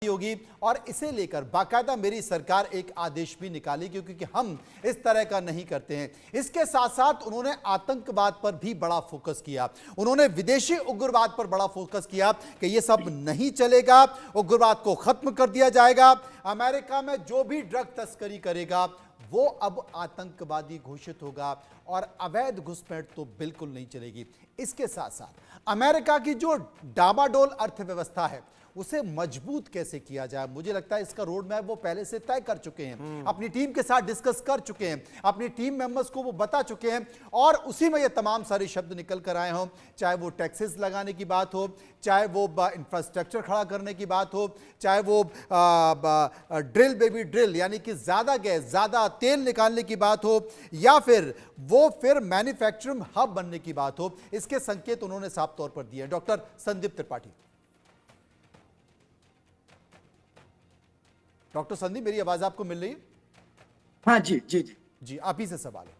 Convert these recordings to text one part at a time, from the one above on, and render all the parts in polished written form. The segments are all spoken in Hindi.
होगी और इसे लेकर बाकायदा मेरी सरकार एक आदेश भी निकाली क्योंकि हम इस तरह का नहीं करते हैं। इसके साथ साथ उन्होंने आतंकवाद पर भी बड़ा फोकस किया, उन्होंने विदेशी उग्रवाद पर बड़ा फोकस किया कि यह सब नहीं चलेगा, उग्रवाद को खत्म कर दिया जाएगा। अमेरिका में जो भी ड्रग तस्करी करेगा वो अब आतंकवादी घोषित होगा और अवैध घुसपैठ तो बिल्कुल नहीं चलेगी। इसके साथ साथ अमेरिका की जो डामाडोल अर्थव्यवस्था है उसे मजबूत कैसे किया जाए, मुझे लगता है इसका रोड मैप वो पहले से तय कर चुके हैं, अपनी टीम के साथ डिस्कस कर चुके हैं, अपनी टीम मेंबर्स को वो बता चुके हैं और उसी में ये तमाम सारे शब्द निकल कर आए हों, चाहे वो टैक्सेस लगाने की बात हो, चाहे वो इंफ्रास्ट्रक्चर खड़ा करने की बात हो, चाहे वो ड्रिल बेबी ड्रिल यानी कि ज्यादा गैस ज्यादा तेल निकालने की बात हो, या फिर मैन्युफैक्चरिंग हब बनने की बात हो। इसके संकेत उन्होंने साफ तौर पर दिए। डॉक्टर संदीप त्रिपाठी। डॉक्टर संदीप, मेरी आवाज आपको मिल रही है? हाँ जी जी जी जी, आप ही से सवाल है।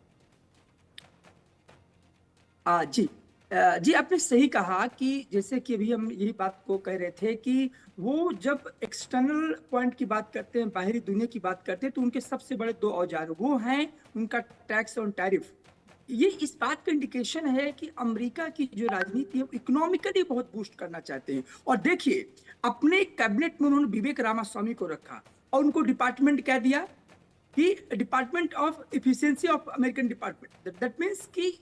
जी आपने सही कहा कि जैसे कि अभी हम यही बात को कह रहे थे कि वो जब एक्सटर्नल पॉइंट की बात करते हैं, बाहरी दुनिया की बात करते हैं, तो उनके सबसे बड़े दो औजार वो हैं उनका टैक्स और टैरिफ। ये इस बात का इंडिकेशन है कि अमेरिका की जो राजनीति है इकोनॉमिकली बहुत बूस्ट करना चाहते हैं। और देखिए, अपने कैबिनेट में उन्होंने विवेक रामास्वामी को रखा और उनको डिपार्टमेंट क्या दिया कि department of efficiency of American department. That means कि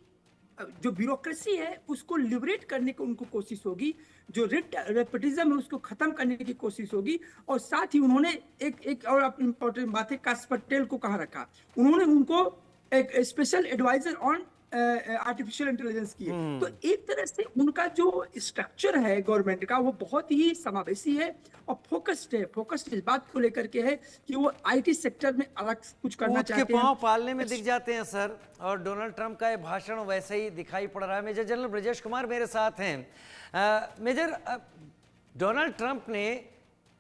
जो ब्यूरोक्रेसी है उसको लिबरेट करने की उनको कोशिश होगी, जो रेपटिज्म है उसको खत्म करने की कोशिश होगी। और साथ ही उन्होंने एक और इम्पोर्टेंट बात है, काश पटेल को कहाँ रखा, उन्होंने उनको एक special adviser on artificial intelligence की है। तो एक तरह से उनका जो स्ट्रक्चर है गवर्नमेंट का वो बहुत ही समावेशी है और फोकस्ड है। फोकस्ड इस बात को लेकर के है कि वो आईटी सेक्टर में अलग कुछ करना चाहते हैं, पांव पालने में दिख जाते हैं सर। और डोनाल्ड ट्रंप का ये भाषण वैसे ही दिखाई पड़ रहा है। मेजर जनरल ब्रजेश कुमार मेरे साथ हैं। मेजर, डोनाल्ड ट्रंप ने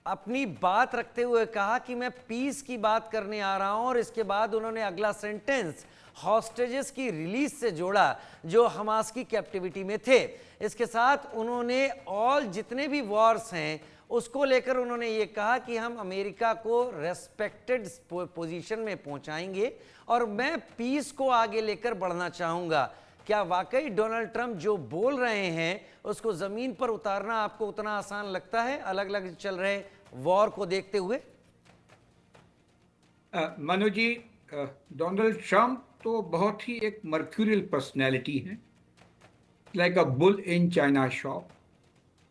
अपनी बात रखते हुए कहा कि मैं पीस की बात करने आ रहा हूं और इसके बाद उन्होंने अगला सेंटेंस हॉस्टेजेस की रिलीज से जोड़ा जो हमास की कैप्टिविटी में थे। इसके साथ उन्होंने ऑल जितने भी वॉर्स हैं उसको लेकर उन्होंने ये कहा कि हम अमेरिका को रेस्पेक्टेड पोजीशन में पहुंचाएंगे और मैं पीस को आगे लेकर बढ़ना चाहूंगा। क्या वाकई डोनाल्ड ट्रंप जो बोल रहे हैं उसको जमीन पर उतारना आपको उतना आसान लगता है अलग अलग चल रहे वॉर को देखते हुए? मनु जी, डोनाल्ड ट्रंप तो बहुत ही एक मर्क्यूरियल पर्सनैलिटी है, like a bull in China shop.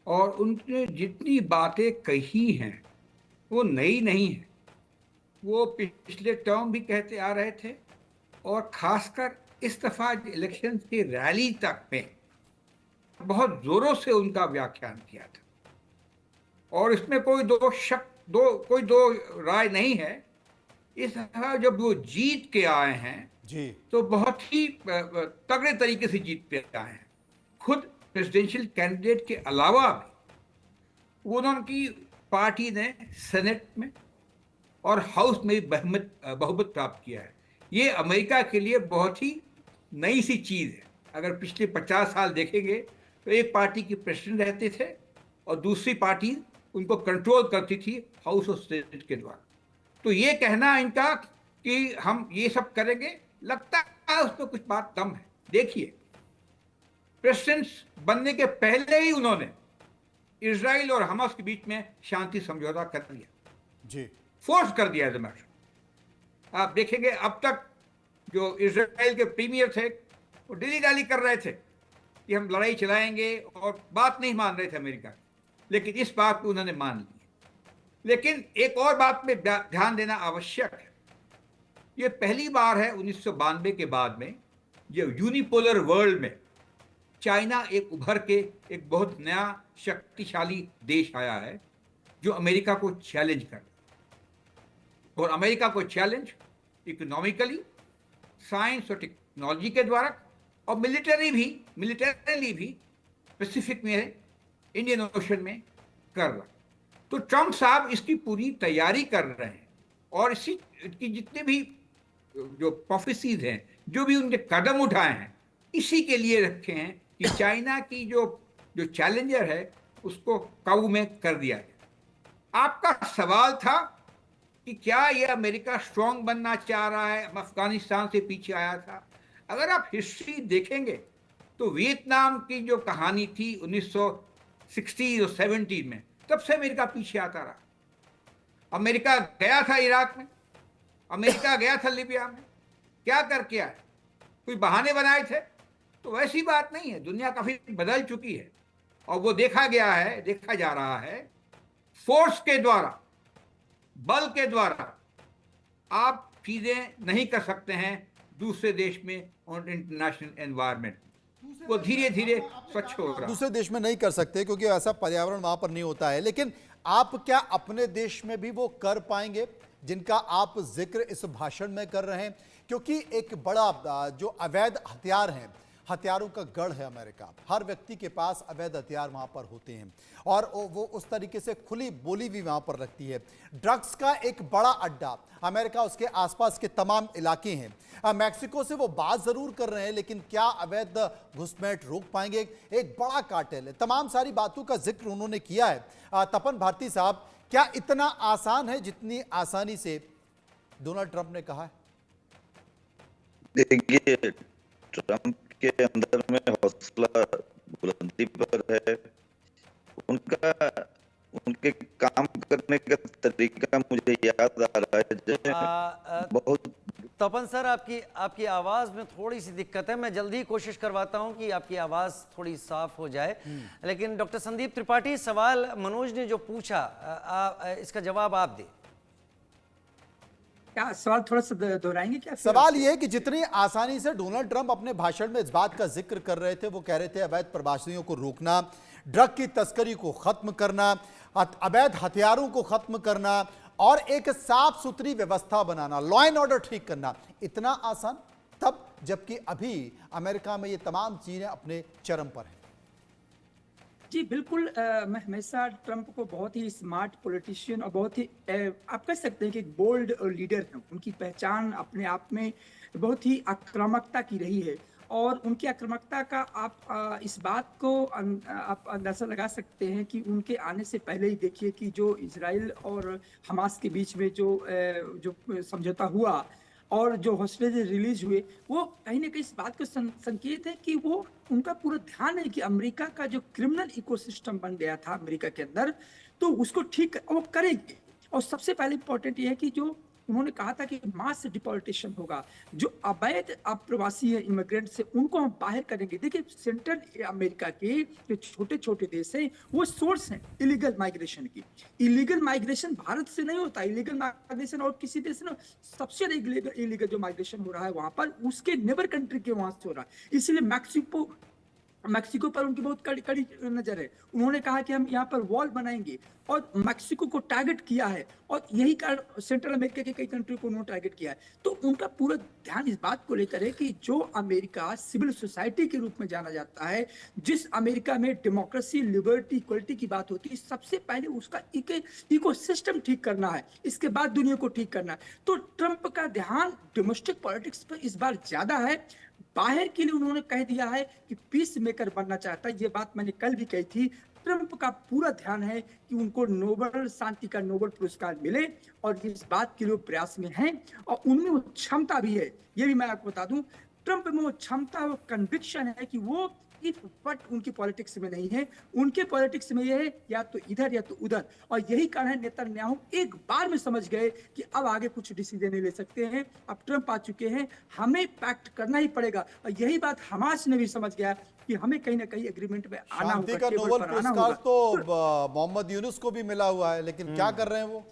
और उनने जितनी बातें कही हैं वो नई नहीं है, वो पिछले टर्म भी कहते आ रहे थे और खासकर इस दफा इलेक्शन की रैली तक में बहुत जोरों से उनका व्याख्यान किया था। और इसमें कोई दो राय नहीं है। इस दफा जब वो जीत के आए हैं जी तो बहुत ही तगड़े तरीके से जीत के आए हैं। खुद प्रेसिडेंशियल कैंडिडेट के अलावा भी उनकी पार्टी ने सेनेट में और हाउस में बहुमत प्राप्त किया है। ये अमेरिका के लिए बहुत ही नई सी चीज है। अगर पिछले 50 साल देखेंगे तो एक पार्टी के प्रेसिडेंट रहते थे और दूसरी पार्टी उनको कंट्रोल करती थी हाउस और सेनेट के द्वारा। तो ये कहना इनका कि हम ये सब करेंगे, लगता है उसमें कुछ बात दम है। देखिए, प्रेसिडेंट बनने के पहले ही उन्होंने इजराइल और हमास के बीच में शांति समझौता कर दिया जी, फोर्स कर दिया। आप देखेंगे अब तक जो इजराइल के प्रीमियर थे वो डिली डाली कर रहे थे कि हम लड़ाई चलाएंगे और बात नहीं मान रहे थे अमेरिका, लेकिन इस बात को उन्होंने मान ली। लेकिन एक और बात में ध्यान देना आवश्यक है। ये पहली बार है 1992 के बाद में जो यूनिपोलर वर्ल्ड में चाइना एक उभर के एक बहुत नया शक्तिशाली देश आया है जो अमेरिका को चैलेंज कर, और अमेरिका को चैलेंज इकोनॉमिकली, साइंस और टेक्नोलॉजी के द्वारा और मिलिटरीली भी पैसिफिक में, इंडियन ओशन में कर रहा। तो ट्रंप साहब इसकी पूरी तैयारी कर रहे हैं और इसकी जितने भी जो प्रोफेसीज हैं, जो भी उनके कदम उठाए हैं, इसी के लिए रखे हैं कि चाइना की जो चैलेंजर है उसको काबू में कर दिया जाए। आपका सवाल था कि क्या ये अमेरिका स्ट्रांग बनना चाह रहा है, अफगानिस्तान से पीछे आया था। अगर आप हिस्ट्री देखेंगे तो वियतनाम की जो कहानी थी 1960 और 70 में, तब से अमेरिका पीछे आता रहा। अमेरिका गया था इराक में, अमेरिका गया था लिबिया में, क्या करके आया? कोई बहाने बनाए थे? तो वैसी बात नहीं है, दुनिया काफी बदल चुकी है और वो देखा गया है, देखा जा रहा है। फोर्स के द्वारा, बल के द्वारा आप चीजें नहीं कर सकते हैं दूसरे देश में और इंटरनेशनल एनवायरनमेंट। वो धीरे धीरे स्वच्छ हो रहा है। दूसरे देश में नहीं कर सकते क्योंकि ऐसा पर्यावरण वहां पर नहीं होता है, लेकिन आप क्या अपने देश में भी वो कर पाएंगे जिनका आप जिक्र इस भाषण में कर रहे हैं? क्योंकि एक बड़ा जो अवैध हथियार हैं, हथियारों का गढ़ है अमेरिका। हर व्यक्ति के पास अवैध हथियार वहां पर होते हैं और वो उस तरीके से खुली बोली भी वहां पर रखती है। ड्रग्स का एक बड़ा अड्डा अमेरिका, उसके आसपास के तमाम इलाके हैं। मैक्सिको से वो बात जरूर कर रहे हैं, लेकिन क्या अवैध घुसपैठ रोक पाएंगे? एक बड़ा कार्टेल है। तमाम सारी बातों का जिक्र उन्होंने किया है। तपन भारती साहब, क्या इतना आसान है जितनी आसानी से डोनाल्ड ट्रंप ने कहा है? देखिए, ट्रंप के अंदर में हौसला बुलंदी पर है। उनके काम करने का तरीका मुझे याद आ रहा है जैसे बहुत। तपन सर, आपकी आवाज में थोड़ी सी दिक्कत है। मैं जल्दी कोशिश करवाता हूं कि आपकी आवाज थोड़ी साफ हो जाए। लेकिन डॉक्टर संदीप त्रिपाठी, सवाल मनोज ने जो पूछा, इसका जवाब आप दें। क्या सवाल थोड़ा सा दोहराएंगे क्या? सवाल यह है कि जितनी आसानी से डोनाल्ड ट्रंप अपने भाषण में इस बात का जिक्र कर रहे थे, वो कह रहे थे अवैध प्रवासियों को रोकना, ड्रग की तस्करी को खत्म करना, अवैध हथियारों को खत्म करना और एक साफ सुथरी व्यवस्था बनाना, लॉ एंड ऑर्डर ठीक करना, इतना आसान तब, जबकि अभी अमेरिका में ये तमाम चीजें अपने चरम पर हैं। जी बिल्कुल। मैं हमेशा ट्रंप को बहुत ही स्मार्ट पॉलिटिशियन और बहुत ही आप कह सकते हैं कि एक बोल्ड लीडर हैं। उनकी पहचान अपने आप में बहुत ही आक्रामकता की रही है और उनकी आक्रामकता का आप इस बात को आप अंदाजा लगा सकते हैं कि उनके आने से पहले ही देखिए कि जो इजराइल और हमास के बीच में जो समझौता हुआ और जो हॉस्टेज रिलीज हुए, वो कहीं ना कहीं इस बात का संकेत है कि वो उनका पूरा ध्यान है कि अमेरिका का जो क्रिमिनल इकोसिस्टम बन गया था अमेरिका के अंदर, तो उसको ठीक वो करेंगे। और सबसे पहले इंपॉर्टेंट ये है कि जो उन्होंने कहा था कि मास डिपोर्टेशन होगा, जो अवैध प्रवासी है इमिग्रेंट से, उनको हम बाहर करेंगे। देखिए, सेंट्रल अमेरिका के जो छोटे छोटे देश हैं वो सोर्स हैं इलीगल माइग्रेशन की। इलीगल माइग्रेशन भारत से नहीं होता, इलीगल माइग्रेशन और किसी देश से सबसे इलीगल जो माइग्रेशन हो रहा है वहां पर, उसके नेबर कंट्री के वहां से हो रहा है। इसलिए मैक्सिको पर उनकी बहुत कड़ी नजर है। उन्होंने कहा कि हम यहाँ पर वॉल बनाएंगे और मैक्सिको को टारगेट किया है और यही कारण सेंट्रल अमेरिका के कई कंट्री को उन्होंने टारगेट किया है। तो उनका पूरा ध्यान इस बात को लेकर है कि जो अमेरिका सिविल सोसाइटी के रूप में जाना जाता है, जिस अमेरिका में डेमोक्रेसी, लिबर्टी, इक्वलिटी की बात होती है, सबसे पहले उसका इकोसिस्टम ठीक करना है, इसके बाद दुनिया को ठीक करना है। तो ट्रंप का ध्यान डोमेस्टिक पॉलिटिक्स पर इस बार ज्यादा है। बाहर के लिए उन्होंने कह दिया है कि पीस मेकर बनना चाहता है। ये बात मैंने कल भी कही थी। ट्रंप का पूरा ध्यान है कि उनको नोबेल शांति का नोबेल पुरस्कार मिले और इस बात के लिए प्रयास में हैं और उनमें वो क्षमता भी है। ये भी मैं आपको बता दूं, ट्रंप में वो क्षमता और कन्विक्शन है कि वो बट उनकी पॉलिटिक्स में नहीं है। उनके पॉलिटिक्स में ये है या तो इधर या तो उधर, और यही कारण है नेतन्याहू एक बार में समझ गए कि अब आगे कुछ डिसीजन नहीं ले सकते हैं। अब ट्रंप आ चुके हैं, हमें पैक्ट करना ही पड़ेगा। और यही बात हमास ने भी समझ गया कि हमें कहीं ना कहीं एग्रीमेंट में आना होगा। शांति का नोबेल पुरस्कार तो मोहम्मद यूनुस को भी मिला हुआ है, लेकिन क्या कर रहे हैं वो?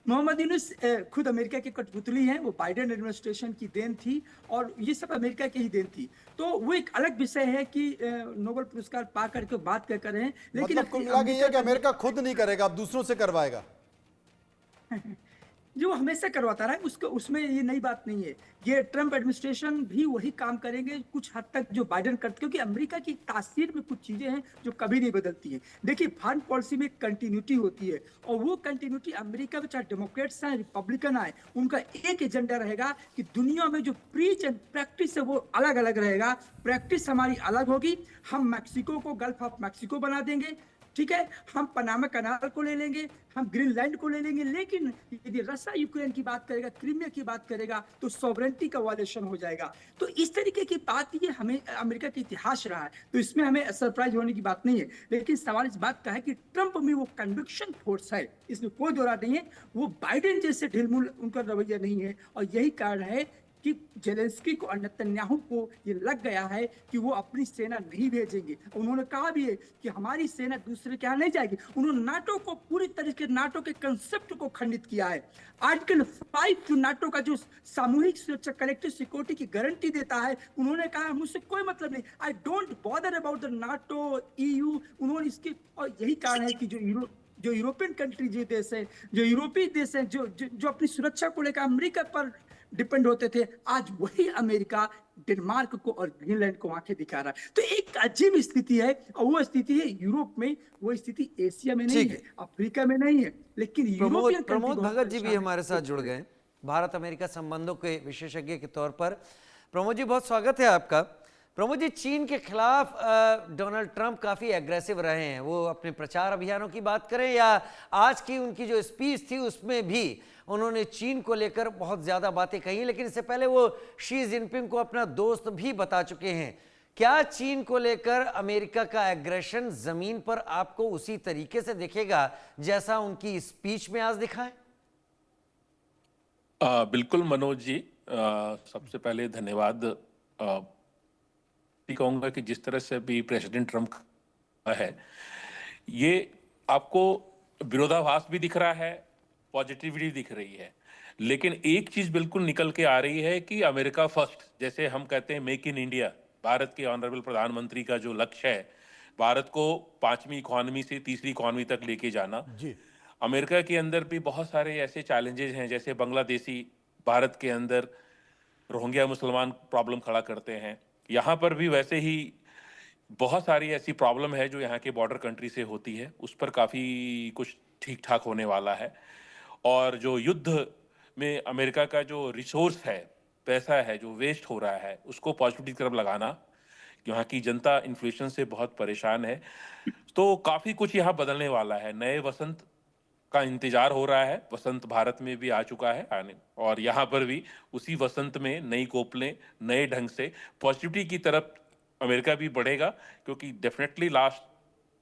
मोहम्मद यूनुस खुद अमेरिका के कठपुतली हैं। वो बाइडेन एडमिनिस्ट्रेशन की देन थी और ये सब अमेरिका की ही देन थी। तो वो एक अलग विषय है कि नोबेल पुरस्कार पा करके बात कर रहे हैं, लेकिन मतलब कुल मिला के ये कि अमेरिका खुद नहीं करेगा, अब दूसरों से करवाएगा। जो हमेशा करवाता रहा है, उसको उसमें ये नई बात नहीं है। ये ट्रंप एडमिनिस्ट्रेशन भी वही काम करेंगे कुछ हद तक जो बाइडेन करते, क्योंकि अमेरिका की तासीर में कुछ चीजें हैं जो कभी नहीं बदलती हैं। देखिए, फॉरेन पॉलिसी में कंटिन्यूटी होती है और वो कंटिन्यूटी अमेरिका में चाहे डेमोक्रेट्स आए रिपब्लिकन आए, उनका एक एजेंडा रहेगा कि दुनिया में जो प्रीच एंड प्रैक्टिस है वो अलग अलग रहेगा। प्रैक्टिस हमारी अलग होगी। हम मैक्सिको को गल्फ ऑफ मैक्सिको बना देंगे, ठीक है, हम पनामा कनाल को ले लेंगे, हम ग्रीनलैंड को ले लेंगे, लेकिन यदि रशिया यूक्रेन की बात करेगा, क्रीमिया की बात करेगा, तो सॉवरेंटी का वायलेशन हो जाएगा। तो इस तरीके की बात, ये हमें अमेरिका का इतिहास रहा है, तो इसमें हमें सरप्राइज होने की बात नहीं है। लेकिन सवाल इस बात का है कि ट्रंप में वो कन्विक्शन फोर्स है, इसमें कोई दो राय नहीं है। वो बाइडेन जैसे ढिलमुल उनका रवैया नहीं है, और यही कारण है कि जेलेंस्की को और नेतन्याहू को ये लग गया है कि वो अपनी सेना नहीं भेजेंगे। उन्होंने कहा भी है कि हमारी सेना दूसरे के यहाँ नहीं जाएगी। उन्होंने नाटो को पूरी तरीके से, नाटो के कंसेप्ट को खंडित किया है। आर्टिकल 5 जो नाटो का जो सामूहिक सुरक्षा, कलेक्टिव सिक्योरिटी की गारंटी देता है, उन्होंने कहा मुझसे कोई मतलब नहीं, I don't bother about the NATO, EU। उन्होंने इसकी, और यही कारण है कि जो यूरोपियन कंट्री, जो देश है, जो यूरोपीय देश है, जो अपनी सुरक्षा को लेकर अमेरिका पर डिपेंड होते थे, आज वही अमेरिका डेनमार्क को और ग्रीनलैंड को आंखें दिखा रहा है। तो एक अजीब स्थिति है, और वो स्थिति है यूरोप में, वो स्थिति एशिया में नहीं है, अफ्रीका में नहीं है, लेकिन यूरोपियन प्रमोद भगत जी भी हमारे साथ जुड़ गए, भारत अमेरिका संबंधों के विशेषज्ञ के तौर पर। प्रमोद जी, बहुत स्वागत है आपका। प्रमोद जी, चीन के खिलाफ डोनाल्ड ट्रंप काफी एग्रेसिव रहे हैं, वो अपने प्रचार अभियानों की बात करें या आज की उनकी जो स्पीच थी उसमें भी उन्होंने चीन को लेकर बहुत ज्यादा बातें कही, लेकिन इससे पहले वो शी जिनपिंग को अपना दोस्त भी बता चुके हैं। क्या चीन को लेकर अमेरिका का एग्रेशन जमीन पर आपको उसी तरीके से दिखेगा जैसा उनकी स्पीच में आज दिखा है? बिल्कुल मनोज जी, सबसे पहले धन्यवाद। कहूंगा कि जिस तरह से भी प्रेसिडेंट ट्रंप का है, ये आपको विरोधाभास भी दिख रहा है, पॉजिटिविटी दिख रही है, लेकिन एक चीज बिल्कुल निकल के आ रही है कि अमेरिका फर्स्ट, जैसे हम कहते हैं मेक इन इंडिया, भारत के ऑनरेबल प्रधानमंत्री का जो लक्ष्य है, भारत को 5वीं इकोनॉमी से 3री इकोनॉमी तक लेके जाना जी। अमेरिका के अंदर भी बहुत सारे ऐसे चैलेंजेस हैं, जैसे बांग्लादेशी भारत के अंदर रोहिंग्या मुसलमान प्रॉब्लम खड़ा करते हैं, यहाँ पर भी वैसे ही बहुत सारी ऐसी प्रॉब्लम है जो यहाँ के बॉर्डर कंट्री से होती है, उस पर काफ़ी कुछ ठीक ठाक होने वाला है। और जो युद्ध में अमेरिका का जो रिसोर्स है, पैसा है जो वेस्ट हो रहा है, उसको पॉजिटिव की तरफ लगाना, यहाँ की जनता इन्फ्लेशन से बहुत परेशान है, तो काफ़ी कुछ यहाँ बदलने वाला है। नए वसंत का इंतजार हो रहा है, वसंत भारत में भी आ चुका है आने, और यहाँ पर भी उसी वसंत में नई कोपलें, नए ढंग से पॉजिटिविटी की तरफ अमेरिका भी बढ़ेगा, क्योंकि डेफिनेटली लास्ट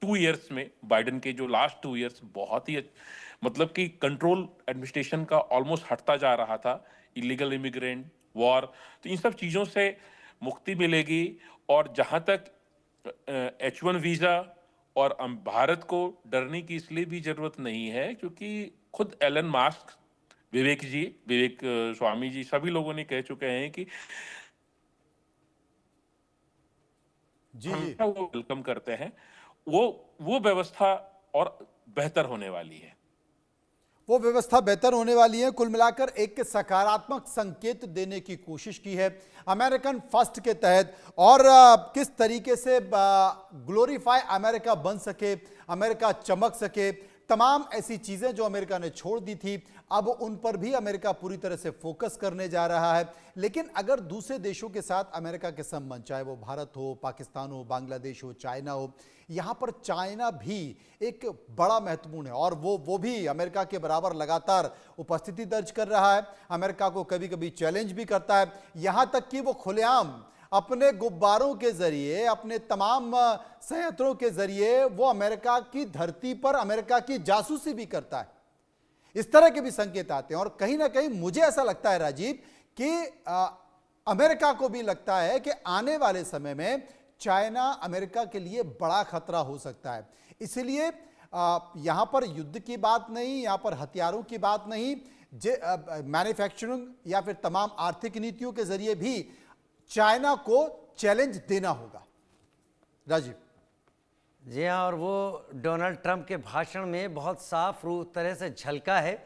2 इयर्स में, बाइडेन के जो लास्ट 2 इयर्स बहुत ही मतलब कि कंट्रोल एडमिनिस्ट्रेशन का ऑलमोस्ट हटता जा रहा था, इलीगल इमिग्रेंट, वॉर, तो इन सब चीज़ों से मुक्ति मिलेगी। और जहाँ तक H1 वीज़ा, और भारत को डरने की इसलिए भी जरूरत नहीं है क्योंकि खुद एलन मास्क, विवेक स्वामी जी, सभी लोगों ने कह चुके हैं कि जी वो वेलकम करते हैं, वो व्यवस्था और बेहतर होने वाली है, वो व्यवस्था बेहतर होने वाली है। कुल मिलाकर एक सकारात्मक संकेत देने की कोशिश की है अमेरिकन फर्स्ट के तहत, और किस तरीके से ग्लोरीफाई अमेरिका बन सके, अमेरिका चमक सके, तमाम ऐसी चीजें जो अमेरिका ने छोड़ दी थी, अब उन पर भी अमेरिका पूरी तरह से फोकस करने जा रहा है। लेकिन अगर दूसरे देशों के साथ अमेरिका के संबंध, चाहे वो भारत हो, पाकिस्तान हो, बांग्लादेश हो, चाइना हो, यहाँ पर चाइना भी एक बड़ा महत्वपूर्ण है, और वो भी अमेरिका के बराबर लगातार उपस्थिति दर्ज कर रहा है, अमेरिका को कभी कभी चैलेंज भी करता है, यहाँ तक कि वो खुलेआम अपने गुब्बारों के जरिए, अपने तमाम संयंत्रों के जरिए वो अमेरिका की धरती पर अमेरिका की जासूसी भी करता है। इस तरह के भी संकेत आते हैं, और कहीं ना कहीं मुझे ऐसा लगता है राजीव कि अमेरिका को भी लगता है कि आने वाले समय में चाइना अमेरिका के लिए बड़ा खतरा हो सकता है। इसलिए यहां पर युद्ध की बात नहीं, यहां पर हथियारों की बात नहीं, मैन्युफैक्चरिंग या फिर तमाम आर्थिक नीतियों के जरिए भी चाइना को चैलेंज देना होगा। राजीव जी हाँ, और वो डोनाल्ड ट्रंप के भाषण में बहुत साफ रूप तरह से झलका है।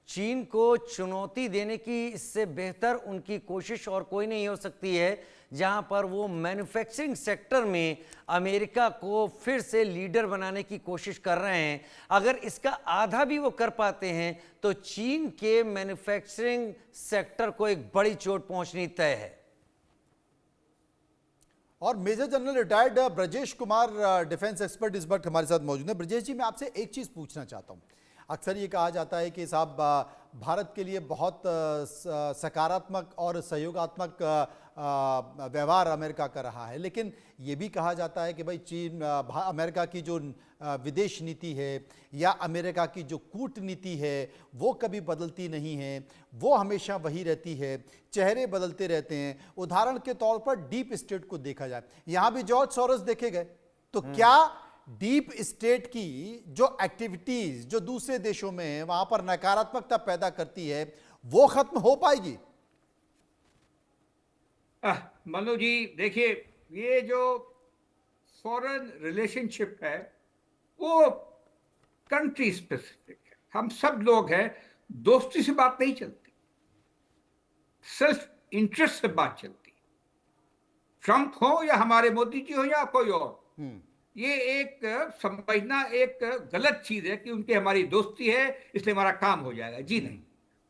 चीन को चुनौती देने की इससे बेहतर उनकी कोशिश और कोई नहीं हो सकती है, जहां पर वो मैन्युफैक्चरिंग सेक्टर में अमेरिका को फिर से लीडर बनाने की कोशिश कर रहे हैं। अगर इसका आधा भी वो कर पाते हैं तो चीन के मैन्युफैक्चरिंग सेक्टर को एक बड़ी चोट पहुंचनी तय है। और major general retired Brajesh Kumar defence expert इस वक्त हमारे साथ मौजूद हैं। ब्रजेश जी, मैं आपसे एक चीज़ पूछना चाहता हूँ। अक्सर ये कहा जाता है कि साहब भारत के लिए बहुत सकारात्मक और सहयोगात्मक व्यवहार अमेरिका का रहा है, लेकिन ये भी कहा जाता है कि भाई चीन अमेरिका की जो विदेश नीति है या अमेरिका की जो कूटनीति है वो कभी बदलती नहीं है, वो हमेशा वही रहती है, चेहरे बदलते रहते हैं। उदाहरण के तौर पर डीप स्टेट को देखा जाए, यहाँ भी जॉर्ज सोरोस देखे गए, तो क्या डीप स्टेट की जो एक्टिविटीज जो दूसरे देशों में है वहां पर नकारात्मकता पैदा करती है वो खत्म हो पाएगी? मनु जी देखिए, ये जो फॉरेन रिलेशनशिप है वो कंट्री स्पेसिफिक है। हम सब लोग हैं, दोस्ती से बात नहीं चलती, सेल्फ इंटरेस्ट से बात चलती। ट्रंप हो या हमारे मोदी जी हो या कोई और, ये एक समझना एक गलत चीज है कि उनकी हमारी दोस्ती है इसलिए हमारा काम हो जाएगा। जी नहीं,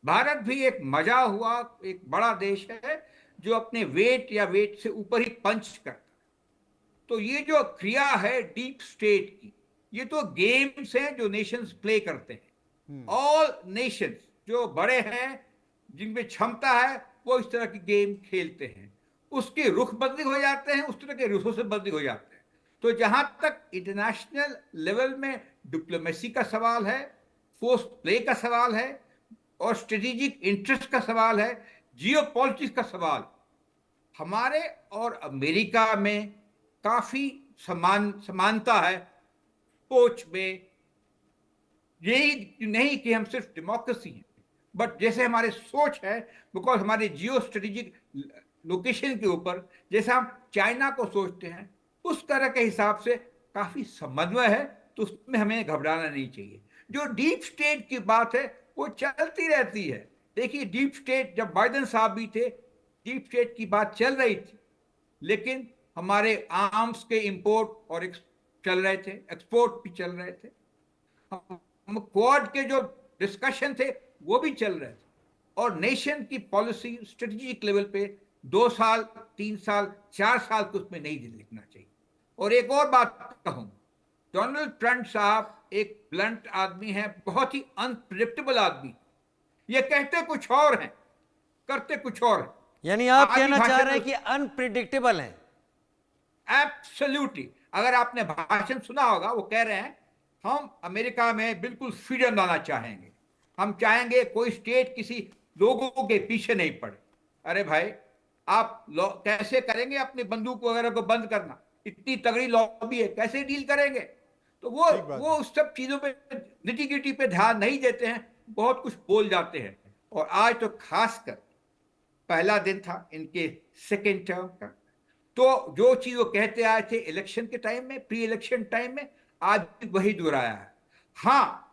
भारत भी एक मजा हुआ एक बड़ा देश है जो अपने वेट या वेट से ऊपर ही पंच करता है। तो ये जो क्रिया है डीप स्टेट की, ये तो गेम्स हैं जो नेशंस प्ले करते हैं। ऑल नेशंस जो बड़े हैं जिनमें क्षमता है वो इस तरह की गेम खेलते हैं, उसके रुख बदली हो जाते हैं, उस तरह के रुखों से बदली हो जाते हैं। तो जहां तक इंटरनेशनल लेवल में डिप्लोमेसी का सवाल है, फोर्स प्ले का सवाल है और स्ट्रेटेजिक इंटरेस्ट का सवाल है, जियोपॉलिटिक्स का सवाल, हमारे और अमेरिका में काफी समानता है सोच में। यही नहीं कि हम सिर्फ डेमोक्रेसी हैं, बट जैसे हमारे सोच है, बिकॉज हमारे जियो स्ट्रेटेजिक लोकेशन के ऊपर जैसे हम चाइना को सोचते हैं उस तरह के हिसाब से काफी समन्वय है, तो उसमें हमें घबराना नहीं चाहिए। जो डीप स्टेट की बात है वो चलती रहती है। देखिए डीप स्टेट, जब बाइडेन साहब भी थे डीप स्टेट की बात चल रही थी, लेकिन हमारे आर्म्स के इंपोर्ट और चल रहे थे, एक्सपोर्ट भी चल रहे थे, हम क्वाड के जो डिस्कशन थे वो भी चल रहे थे, और नेशन की पॉलिसी स्ट्रेटेजिक लेवल पे 2 साल 3 साल 4 साल को उसमें नहीं लिखना चाहिए। और एक और बात कहूं, डोनाल्ड ट्रंप साहब एक ब्लंट आदमी है, बहुत ही अनप्रिडिक्टेबल आदमी। ये कहते कुछ और हैं, करते कुछ और हैं। यानी आप कहना चाह रहे हैं कि अनप्रिडिक्टेबल हैं? एब्सोल्युटली। अगर आपने भाषण सुना होगा, वो कह रहे हैं हम अमेरिका में बिल्कुल फ्रीडम लाना चाहेंगे, हम चाहेंगे कोई स्टेट किसी लोगों के पीछे नहीं पड़े। अरे भाई, आप कैसे करेंगे अपनी बंदूक वगैरह को बंद करना? इतनी तगड़ी लॉबी है, कैसे डील करेंगे? तो वो उस सब चीजों पे निटी-गिटी पे ध्यान नहीं देते हैं, बहुत कुछ बोल जाते हैं। और आज तो खासकर पहला दिन था इनके सेकेंड टर्म का, तो जो चीज वो कहते आए थे इलेक्शन के टाइम में, प्री इलेक्शन टाइम में, आज भी वही दोहराया है। हाँ,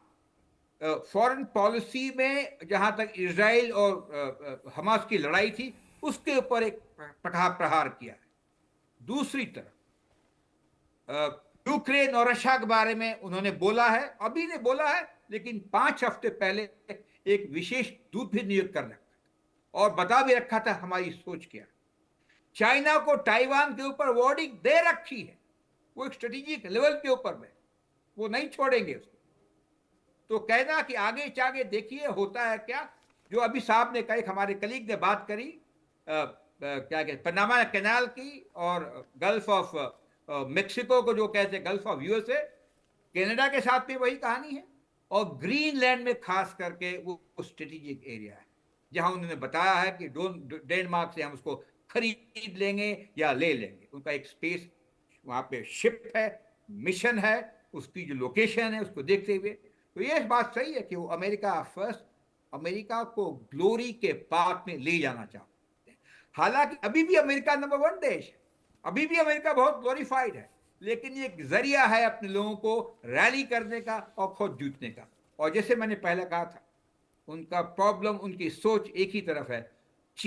फॉरेन पॉलिसी में जहां तक इजराइल और हमास की लड़ाई थी उसके ऊपर एक प्रहार किया है। दूसरी तरफ यूक्रेन और रशिया के बारे में उन्होंने बोला है, अभी ने बोला है, लेकिन 5 हफ्ते पहले एक विशेष दूत भी नियुक्त कर रखा और बता भी रखा था हमारी सोच क्या। चाइना को ताइवान के ऊपर वार्निंग दे रखी है, वो एक स्ट्रेटेजिक लेवल के ऊपर में, वो नहीं छोड़ेंगे उसको। तो कहना कि आगे चागे देखिए होता है क्या, जो अभी साहब ने कहा, हमारे कलीग ने बात करी क्या कहते पनामा कैनाल की और गल्फ ऑफ मेक्सिको को जो कहते हैं गल्फ ऑफ यूएसए, कनाडा के साथ भी वही कहानी है। और ग्रीनलैंड में खास करके वो स्ट्रेटेजिक एरिया है जहां उन्होंने बताया है कि डेनमार्क से हम उसको खरीद लेंगे या ले लेंगे। उनका एक स्पेस वहां पे शिप है, मिशन है, उसकी जो लोकेशन है उसको देखते हुए। तो ये बात सही है कि वो अमेरिका फर्स्ट, अमेरिका को ग्लोरी के पाथ में ले जाना चाहते हैं। हालांकि अभी भी अमेरिका नंबर 1 देश है, अभी भी अमेरिका बहुत ग्लोरीफाइड है, लेकिन ये एक जरिया है अपने लोगों को रैली करने का और खुद जीतने का। और जैसे मैंने पहले कहा था, उनका प्रॉब्लम, उनकी सोच एक ही तरफ है,